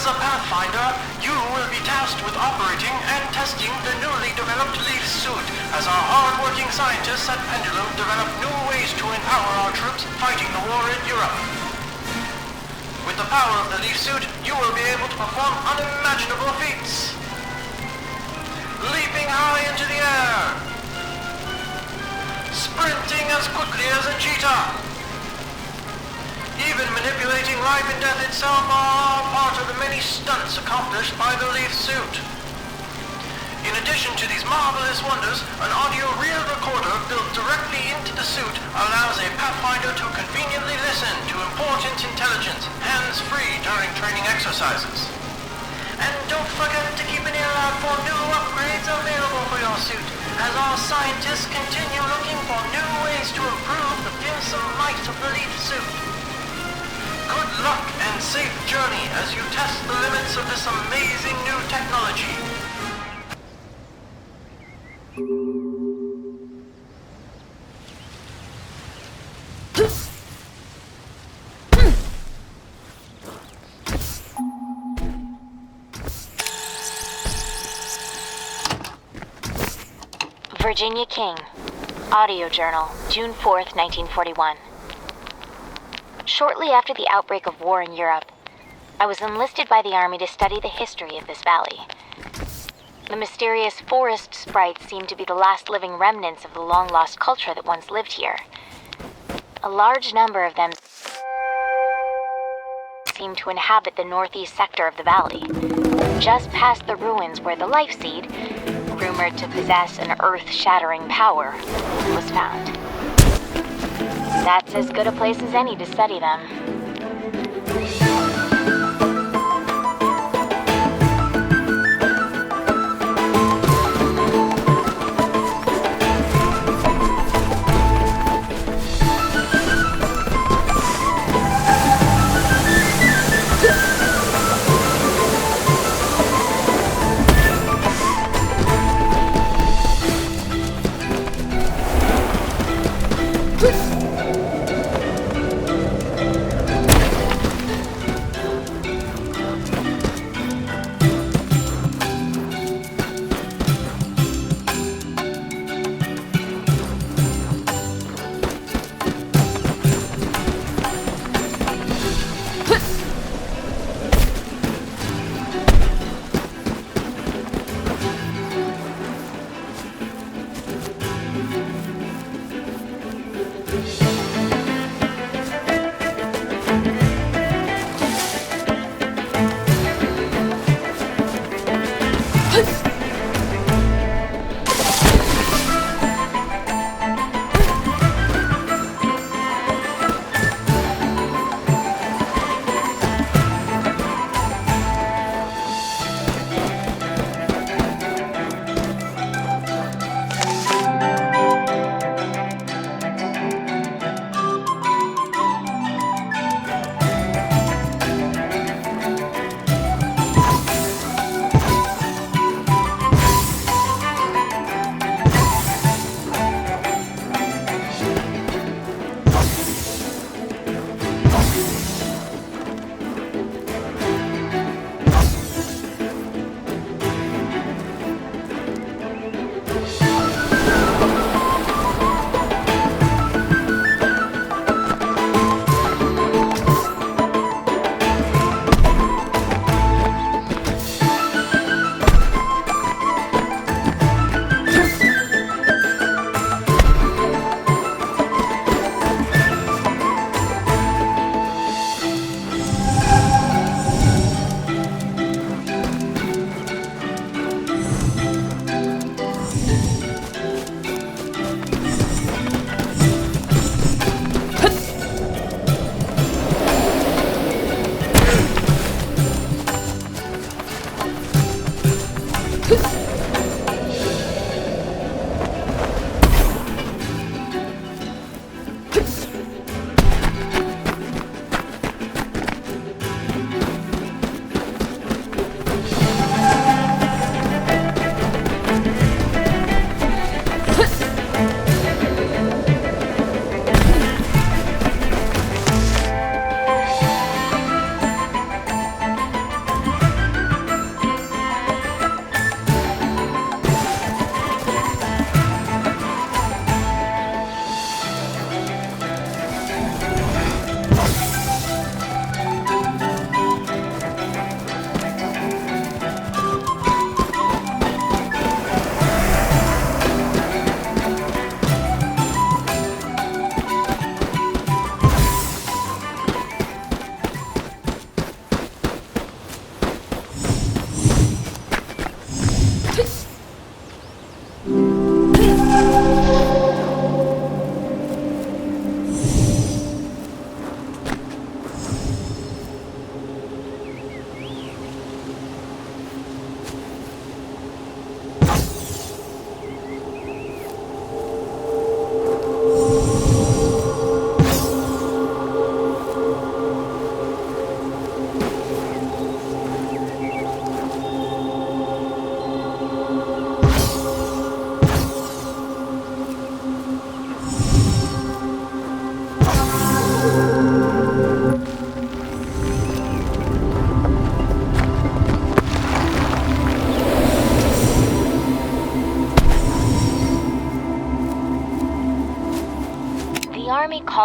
As a Pathfinder, you will be tasked with operating and testing the newly developed Leaf suit, as our hard-working scientists at Pendulum develop new ways to empower our troops fighting the war in Europe. With the power of the Leaf suit, you will be able to perform unimaginable feats. Leaping high into the air. Sprinting as quickly as a cheetah. Even manipulating life and death itself are part of the many stunts accomplished by the Leaf suit. In addition to these marvelous wonders, an audio reel recorder built directly into the suit allows a Pathfinder to conveniently listen to important intelligence, hands-free during training exercises. And don't forget to keep an ear out for new upgrades available for your suit, as our scientists continue looking for new ways to improve the fearsome might of the Leaf suit. Good luck and safe journey as you test the limits of this amazing new technology. Virginia King, Audio Journal, June 4th, 1941. Shortly after the outbreak of war in Europe, I was enlisted by the Army to study the history of this valley. The mysterious forest sprites seem to be the last living remnants of the long-lost culture that once lived here. A large number of them seem to inhabit the northeast sector of the valley, just past the ruins where the Life Seed, rumored to possess an earth-shattering power, was found. That's as good a place as any to study them.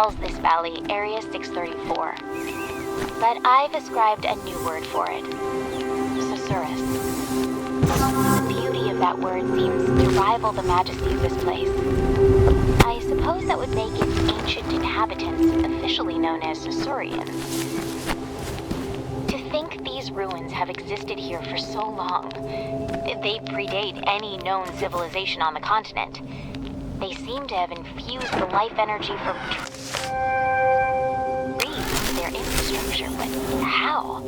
calls this valley Area 634. But I've ascribed a new word for it. Susurrus. The beauty of that word seems to rival the majesty of this place. I suppose that would make its ancient inhabitants officially known as Susurians. To think these ruins have existed here for so long, they predate any known civilization on the continent. They seem to have infused the life energy from trees into their infrastructure, but how?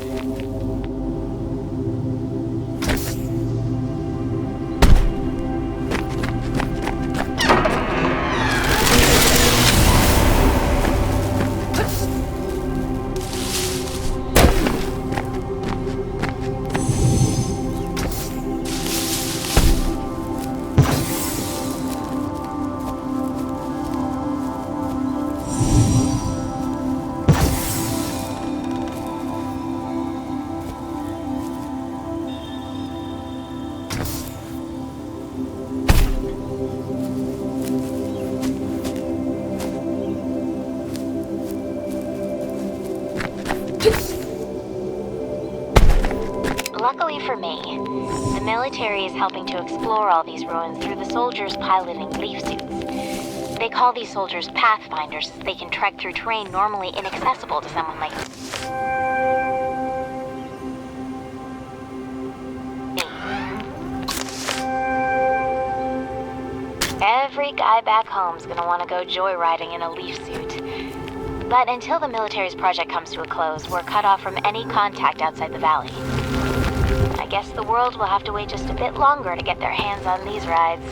Luckily for me, the military is helping to explore all these ruins through the soldiers piloting leaf suits. They call these soldiers pathfinders, so they can trek through terrain normally inaccessible to someone like me. Every guy back home's gonna want to go joyriding in a leaf suit. But until the military's project comes to a close, we're cut off from any contact outside the valley. I guess the world will have to wait just a bit longer to get their hands on these rides.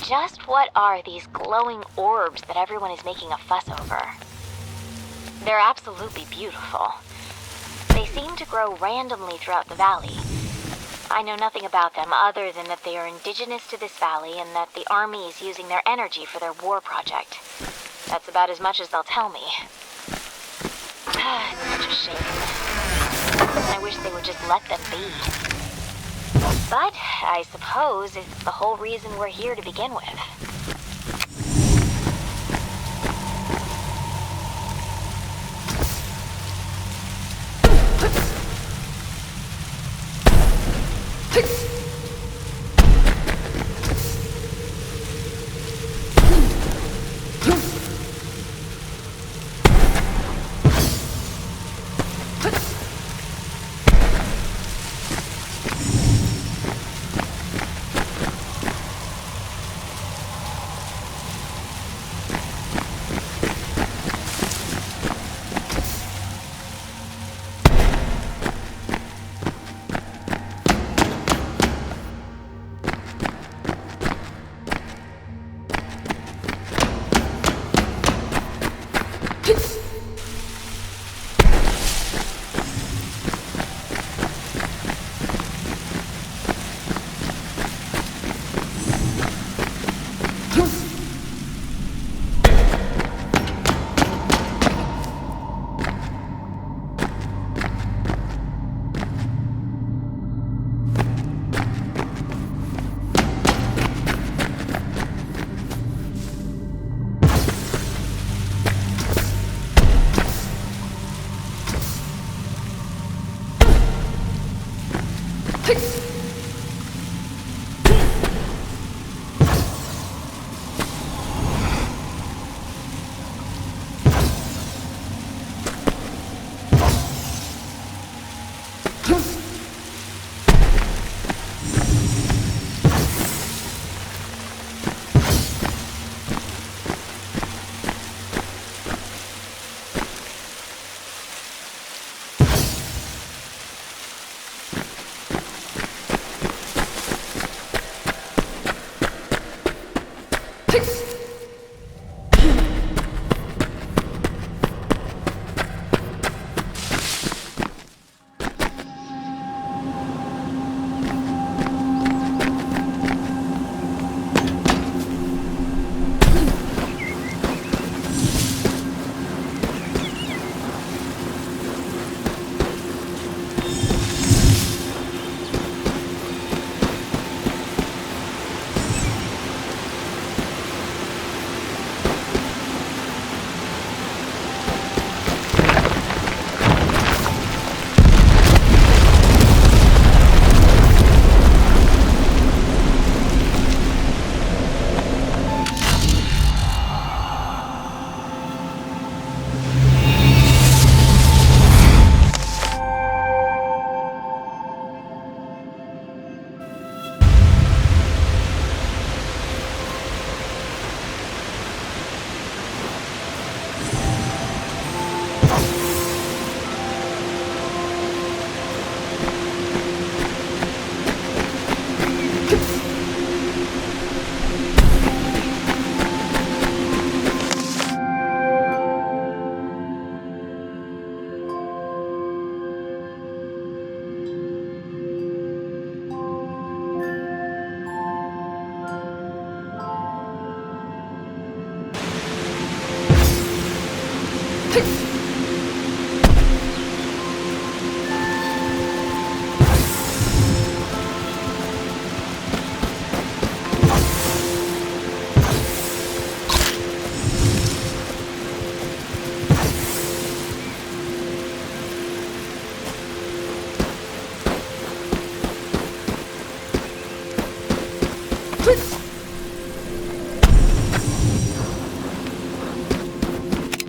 Just what are these glowing orbs that everyone is making a fuss over? They're absolutely beautiful. They seem to grow randomly throughout the valley. I know nothing about them other than that they are indigenous to this valley and that the army is using their energy for their war project. That's about as much as they'll tell me. It's such a shame. I wish they would just let them be. But I suppose it's the whole reason we're here to begin with.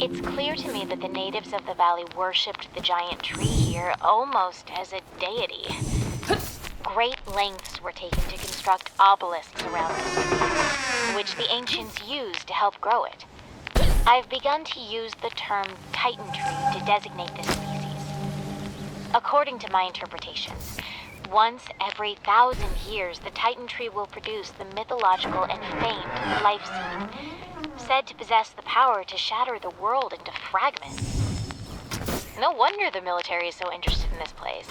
It's clear to me that the natives of the valley worshipped the giant tree here almost as a deity. Great lengths were taken to construct obelisks around it, which the ancients used to help grow it. I've begun to use the term Titan tree to designate this species. According to my interpretations, once every 1,000 years, the Titan tree will produce the mythological and famed life seed, said to possess the power to shatter the world into fragments. No wonder the military is so interested in this place.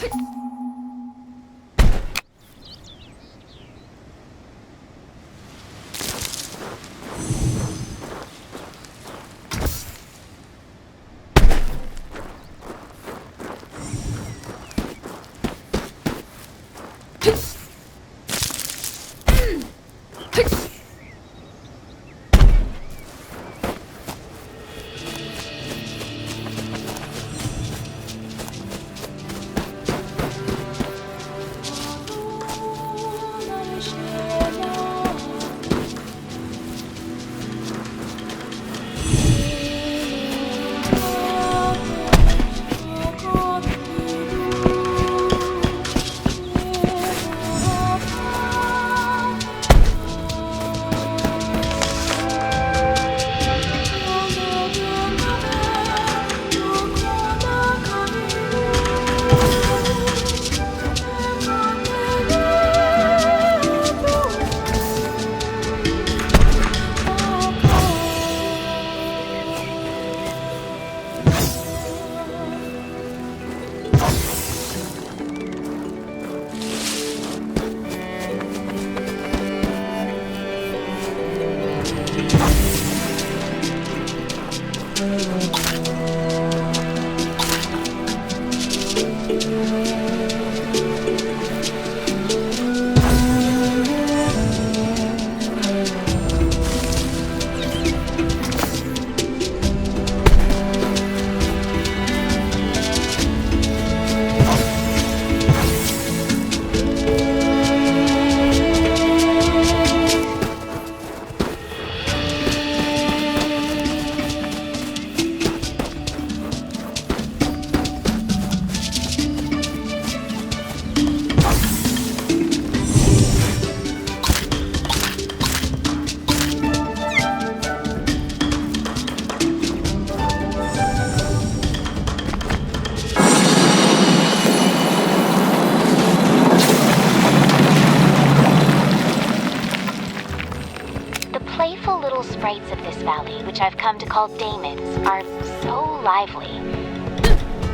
Sprites of this valley, which I've come to call daemons, are so lively.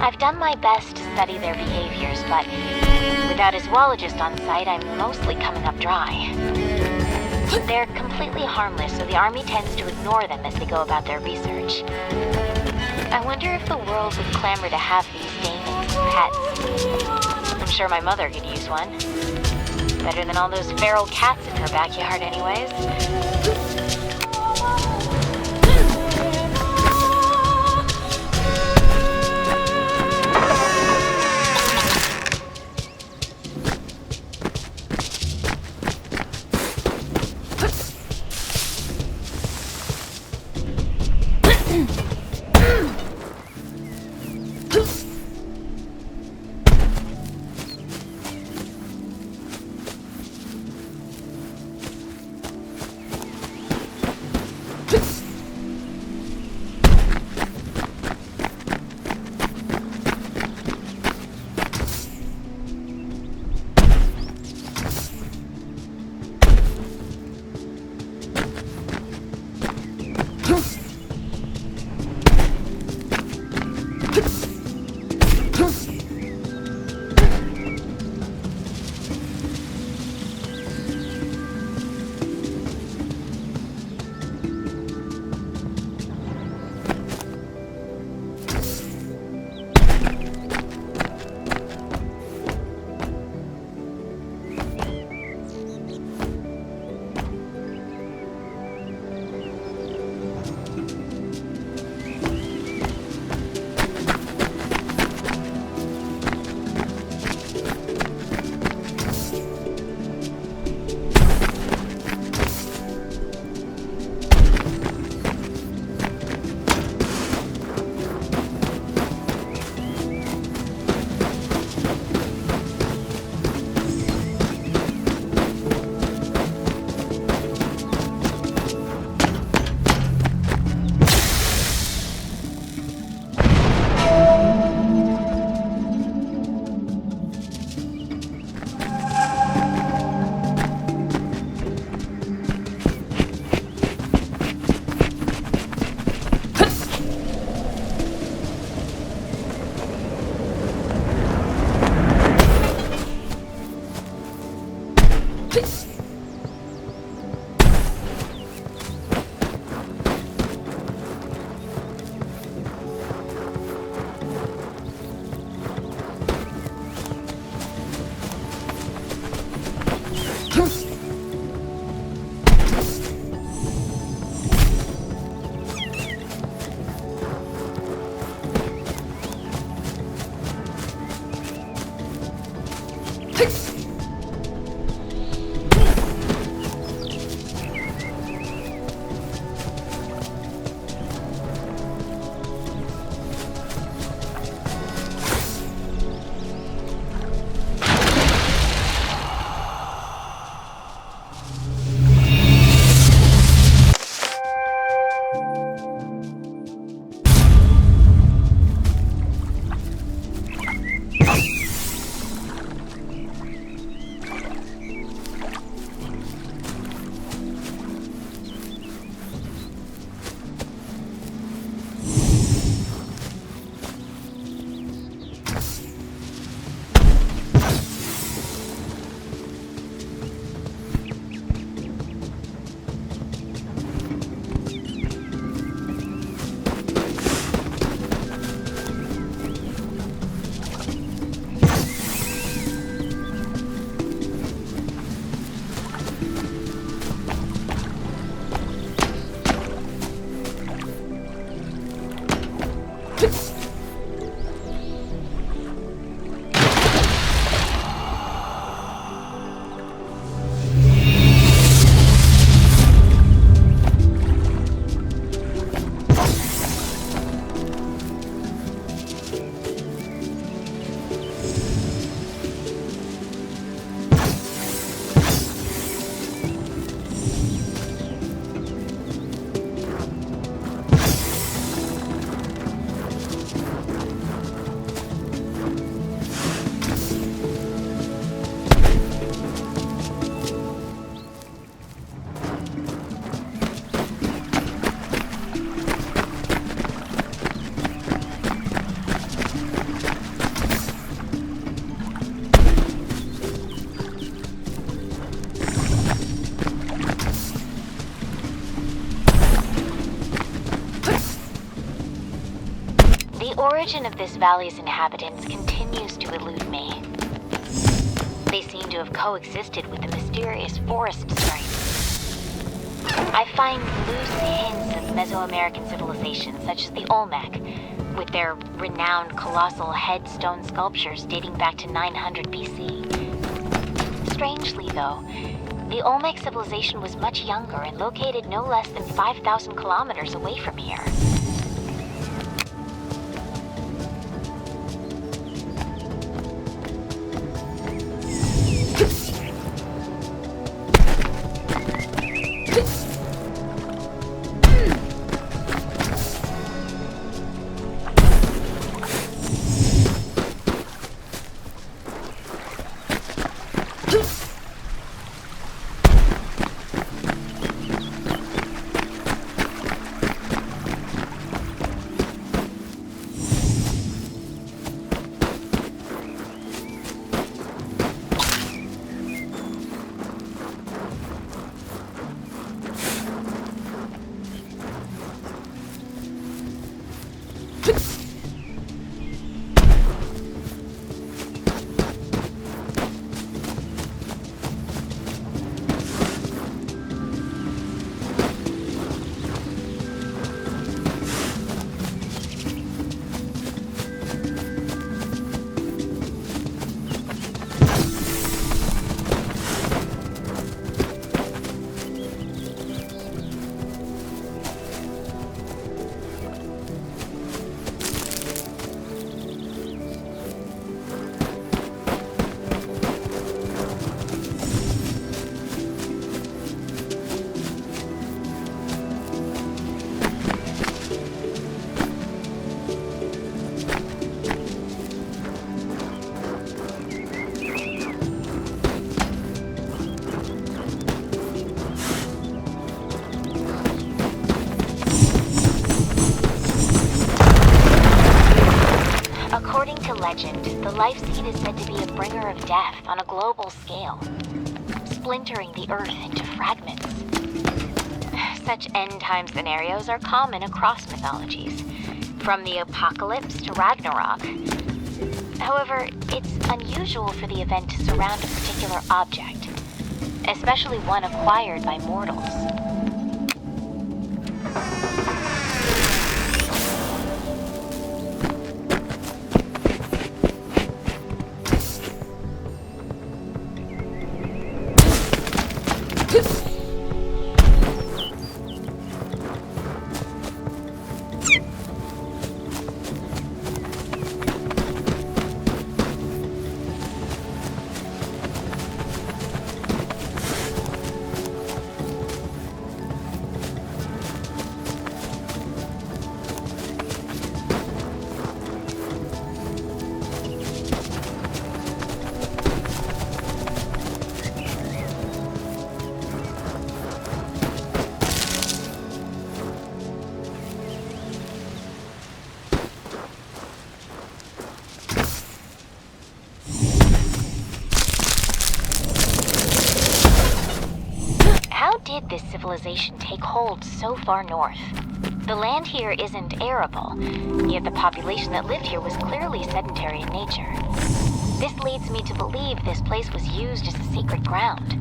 I've done my best to study their behaviors, but without a zoologist on site, I'm mostly coming up dry. They're completely harmless, so the army tends to ignore them as they go about their research. I wonder if the world would clamor to have these daemons as pets. I'm sure my mother could use one. Better than all those feral cats in her backyard anyways. origin of this valley's inhabitants continues to elude me. They seem to have coexisted with the mysterious forest stripes. I find loose hints of Mesoamerican civilizations such as the Olmec, with their renowned colossal headstone sculptures dating back to 900 BC. Strangely, though, the Olmec civilization was much younger and located no less than 5,000 kilometers away from here. According to legend, the life seed is said to be a bringer of death on a global scale, splintering the earth into fragments. Such end-time scenarios are common across mythologies, from the apocalypse to Ragnarok. However, it's unusual for the event to surround a particular object, especially one acquired by mortals. Did this civilization take hold so far north? The land here isn't arable, yet the population that lived here was clearly sedentary in nature. This leads me to believe this place was used as a sacred ground.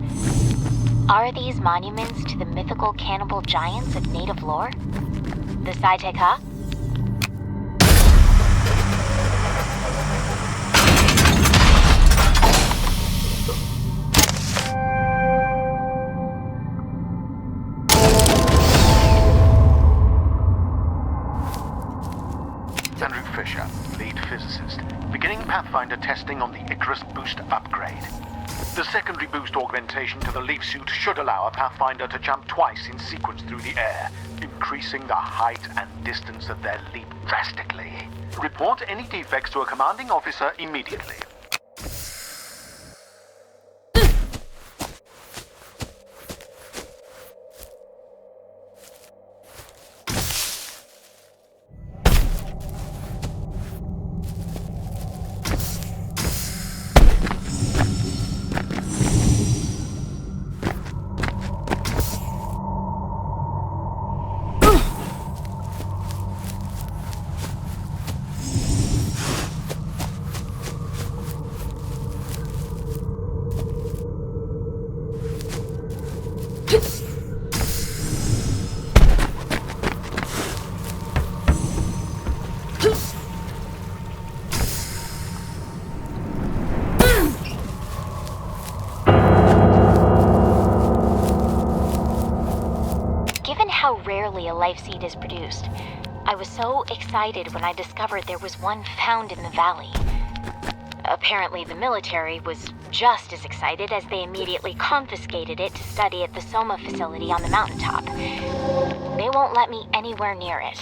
Are these monuments to the mythical cannibal giants of native lore? The Saiteka? Pathfinder testing on the Icarus boost upgrade. The secondary boost augmentation to the leaf suit should allow a Pathfinder to jump twice in sequence through the air, increasing the height and distance of their leap drastically. Report any defects to a commanding officer immediately. how rarely a life seed is produced. I was so excited when I discovered there was one found in the valley. Apparently the military was just as excited as they immediately confiscated it to study at the Soma facility on the mountaintop. They won't let me anywhere near it.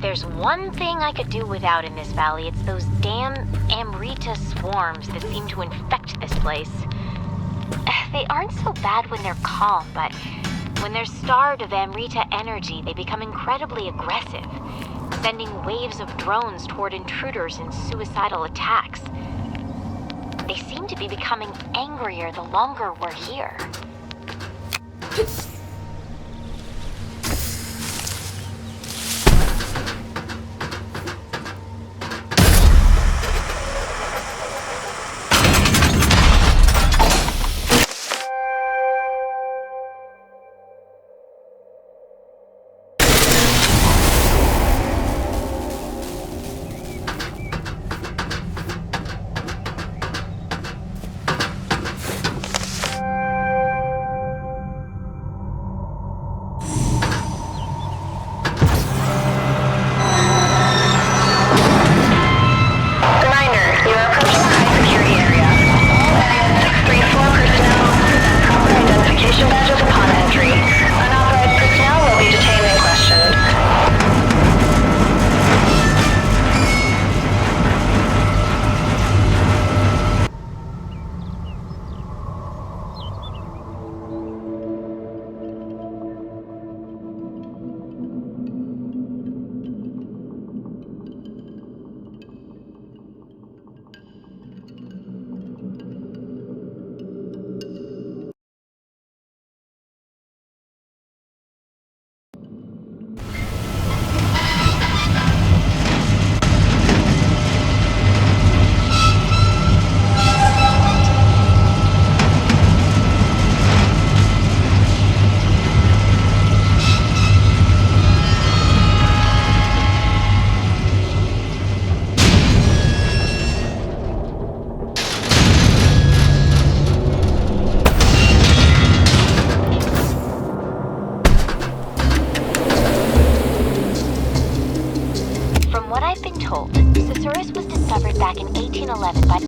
There's one thing I could do without in this valley, it's those damn Amrita swarms that seem to infect this place. They aren't so bad when they're calm, but when they're starved of Amrita energy, they become incredibly aggressive, sending waves of drones toward intruders in suicidal attacks. They seem to be becoming angrier the longer we're here. told, Susurrus was discovered back in 1811 by